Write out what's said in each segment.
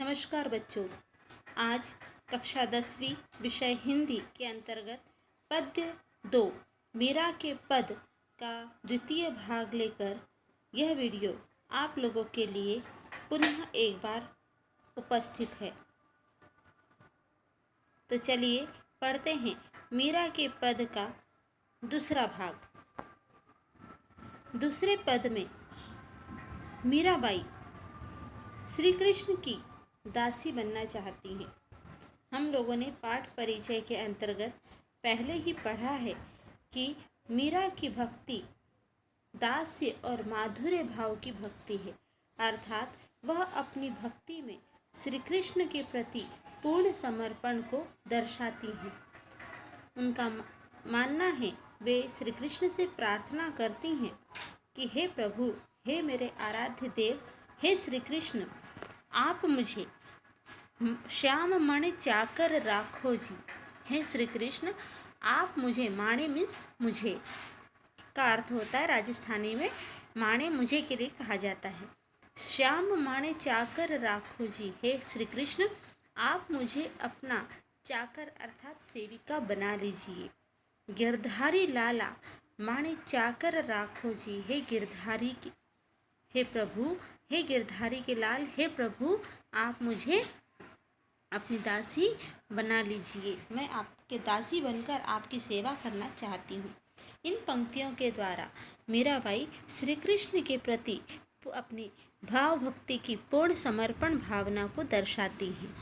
नमस्कार बच्चों। आज कक्षा 10वीं विषय हिंदी के अंतर्गत पद्य 2 मीरा के पद का द्वितीय भाग लेकर यह वीडियो आप लोगों के लिए पुनः एक बार उपस्थित है। तो चलिए पढ़ते हैं मीरा के पद का दूसरा भाग। दूसरे पद में मीराबाई श्री कृष्ण की दासी बनना चाहती हैं। हम लोगों ने पाठ परिचय के अंतर्गत पहले ही पढ़ा है कि मीरा की भक्ति दास्य और माधुर्य भाव की भक्ति है, अर्थात वह अपनी भक्ति में श्री कृष्ण के प्रति पूर्ण समर्पण को दर्शाती हैं। उनका मानना है वे श्री कृष्ण से प्रार्थना करती हैं कि हे प्रभु, हे मेरे आराध्य देव, हे श्री कृष्ण, आप मुझे श्याम मणि चाकर राखो जी। हे श्री कृष्ण, आप मुझे, माणे मीन्स मुझे का अर्थ होता है राजस्थानी में माणे मुझे के लिए कहा जाता है। श्याम माणे चाकर राखो जी। हे श्री कृष्ण, आप मुझे अपना चाकर अर्थात सेविका बना लीजिए। गिरधारी लाला माणे चाकर राखो जी। हे गिरधारी की, हे प्रभु, हे गिरधारी के लाल, हे प्रभु, आप मुझे अपनी दासी बना लीजिए। मैं आपके दासी बनकर आपकी सेवा करना चाहती हूँ। इन पंक्तियों के द्वारा मीराबाई श्री कृष्ण के प्रति अपनी भाव भक्ति की पूर्ण समर्पण भावना को दर्शाती हैं।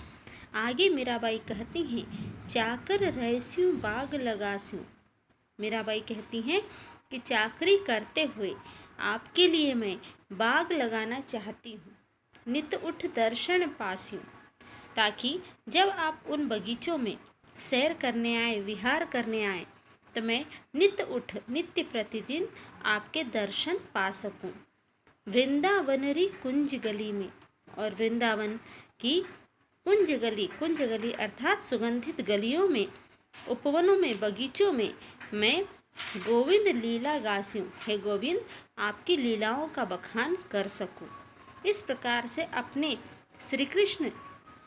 आगे मीराबाई कहती हैं, चाकर रहस्यूं बाग लगास्यूं। मीराबाई कहती हैं कि चाकरी करते हुए आपके लिए मैं बाग लगाना चाहती हूँ। नित उठ दर्शन पास्यूं, ताकि जब आप उन बगीचों में सैर करने आए, विहार करने आए, तो मैं नित्य प्रतिदिन आपके दर्शन पा सकूं। वृंदावनरी कुंज गली में, और वृंदावन की कुंज गली अर्थात सुगंधित गलियों में, उपवनों में, बगीचों में मैं गोविंद लीला गास्यूं। हे गोविंद, आपकी लीलाओं का बखान कर सकूं। इस प्रकार से अपने श्री कृष्ण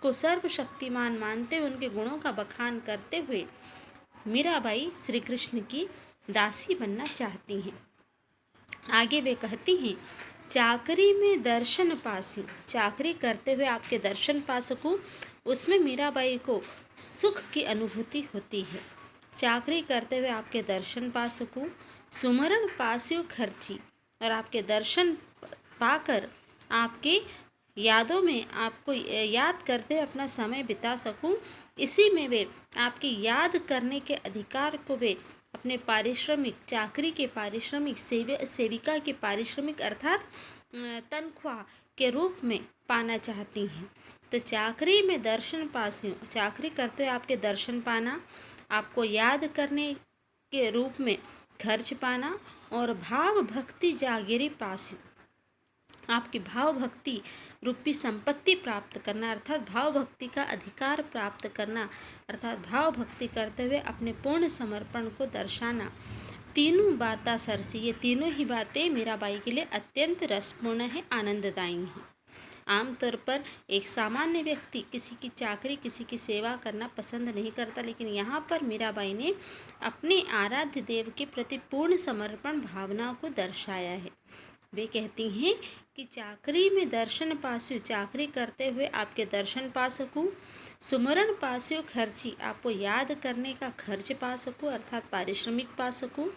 को सर्वशक्तिमान मानते हुए उनके गुणों का बखान करते हुए मीराबाई श्री कृष्ण की दासी बनना चाहती हैं। आगे वे कहती हैं, चाकरी में दर्शन पासूं। चाकरी करते हुए आपके दर्शन पा सकूं, उसमें मीराबाई को सुख की अनुभूति होती है। चाकरी करते हुए आपके दर्शन पा सकूं, सुमरण पास्यो खर्ची, और आपके दर्शन पाकर आपके यादों में आपको याद करते हुए अपना समय बिता सकूं। इसी में वे आपकी याद करने के अधिकार को वे अपने पारिश्रमिक, चाकरी के पारिश्रमिक, सेविका के पारिश्रमिक अर्थात तनख्वाह के रूप में पाना चाहती हैं। तो चाकरी में दर्शन पास्यूं, चाकरी करते हुए आपके दर्शन पाना, आपको याद करने के रूप में खर्च पाना, और भाव भक्ति जागिरी पास्यूं, आपकी भाव भक्ति रूपी संपत्ति प्राप्त करना, अर्थात भाव भक्ति का अधिकार प्राप्त करना, अर्थात भाव भक्ति करते हुए अपने पूर्ण समर्पण को दर्शाना। तीनों बातें सरसी, ये तीनों ही बातें मीराबाई के लिए अत्यंत रसपूर्ण है, आनंददायी हैं। आमतौर पर एक सामान्य व्यक्ति किसी की चाकरी, किसी की सेवा करना पसंद नहीं करता, लेकिन यहाँ पर मीराबाई ने अपने आराध्य देव के प्रति पूर्ण समर्पण भावना को दर्शाया है। वे कहती हैं कि चाकरी में दर्शन पास्यू, चाकरी करते हुए आपके दर्शन पा सकूं। सुमरण पास्यू खर्ची, आपको याद करने का खर्च पा सकूं अर्थात पारिश्रमिक पा सकूं।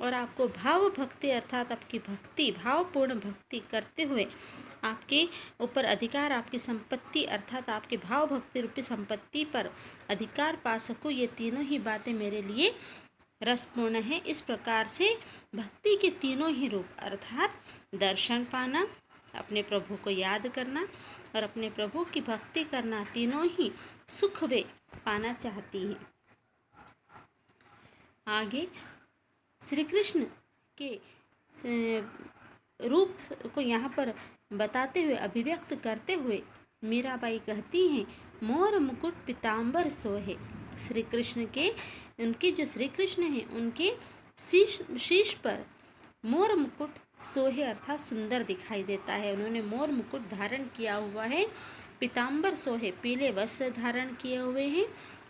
और आपको भाव भक्ति अर्थात आपकी भक्ति, भावपूर्ण भक्ति करते हुए आपके ऊपर अधिकार, आपकी संपत्ति अर्थात आपके भाव भक्ति रूपी संपत्ति पर अधिकार पा सकूं। ये तीनों ही बातें मेरे लिए रसपूर्ण है। इस प्रकार से भक्ति के तीनों ही रूप अर्थात दर्शन पाना, अपने प्रभु को याद करना और अपने प्रभु की भक्ति करना, तीनों ही सुख वे पाना चाहती हैं। आगे श्री कृष्ण के रूप को यहाँ पर बताते हुए, अभिव्यक्त करते हुए मीराबाई कहती हैं, मोर मुकुट पीताम्बर सोहे। श्री कृष्ण के, उनके जो श्री कृष्ण हैं, उनके शीश पर मोर मुकुट सोहे अर्थात सुंदर दिखाई देता है। उन्होंने मोर मुकुट धारण किया हुआ है, पीताम्बर सोहे, पीले वस्त्र धारण किए हुए हैं।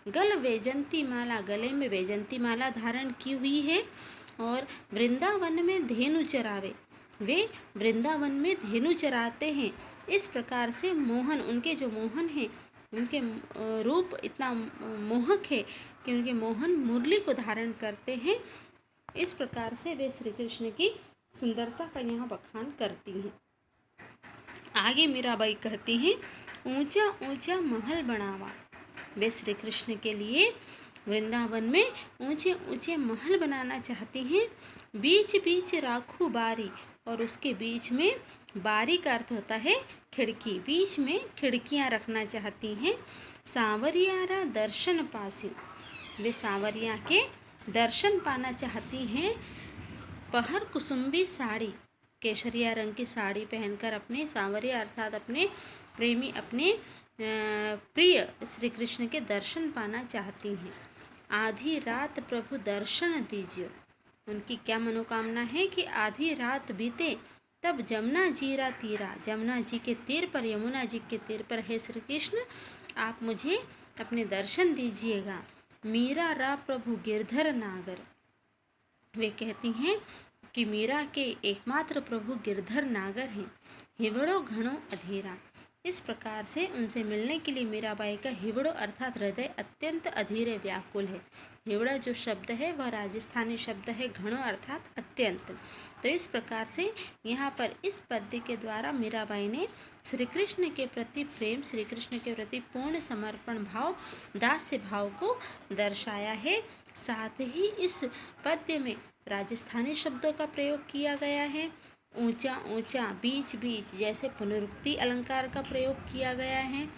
गल वैजंती माला, गले में वैजंती माला धारण की हुई है। और वृंदावन में धेनु चरावे, वे वृंदावन में धेनु चराते हैं। इस प्रकार से मोहन, उनके जो मोहन हैं, उनके रूप इतना मोहक है कि उनके मोहन मुरली को धारण करते हैं। इस प्रकार से वे श्री कृष्ण की सुंदरता का यहाँ बखान करती हैं। आगे मीराबाई कहती हैं, ऊंचा ऊंचा महल बनावा। वे श्री कृष्ण के लिए वृंदावन में ऊंचे ऊंचे महल बनाना चाहती हैं। बीच बीच राखू बारी, और उसके बीच में बारी का अर्थ होता है खिड़की, बीच में खिड़कियां रखना चाहती हैं। सांवरियारा दर्शन पासी, वे सांवरिया के दर्शन पाना चाहती हैं। पहर कुसुम्बी साड़ी, केसरिया रंग की साड़ी पहनकर अपने सांवरिया अर्थात अपने प्रेमी, अपने प्रिय श्री कृष्ण के दर्शन पाना चाहती हैं। आधी रात प्रभु दर्शन दीजिए, उनकी क्या मनोकामना है कि आधी रात बीते तब जमुना जीरा तीरा, जमुना जी के तीर पर, यमुना जी के तीर पर है श्री कृष्ण, आप मुझे अपने दर्शन दीजिएगा। मीरा रा प्रभु गिरधर नागर, वे कहती हैं कि मीरा के एकमात्र प्रभु गिरधर नागर हैं। हिवड़ो घणो अधीरा, इस प्रकार से उनसे मिलने के लिए मीराबाई का हिवड़ो अर्थात हृदय अत्यंत अधीर व्याकुल है। हिवड़ा जो शब्द है वह राजस्थानी शब्द है, घणो अर्थात अत्यंत। तो इस प्रकार से यहाँ पर इस पद्य के द्वारा मीराबाई ने श्री कृष्ण के प्रति प्रेम, श्री कृष्ण के प्रति पूर्ण समर्पण भाव, दास्य भाव को दर्शाया है। साथ ही इस पद्य में राजस्थानी शब्दों का प्रयोग किया गया है। ऊंचा ऊंचा, बीच बीच जैसे पुनरुक्ति अलंकार का प्रयोग किया गया है।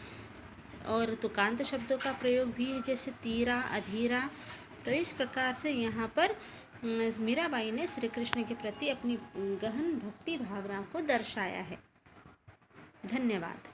और तुकांत शब्दों का प्रयोग भी है, जैसे तीरा, अधीरा। तो इस प्रकार से यहाँ पर मीराबाई ने श्री कृष्ण के प्रति अपनी गहन भक्ति भावना को दर्शाया है। धन्यवाद।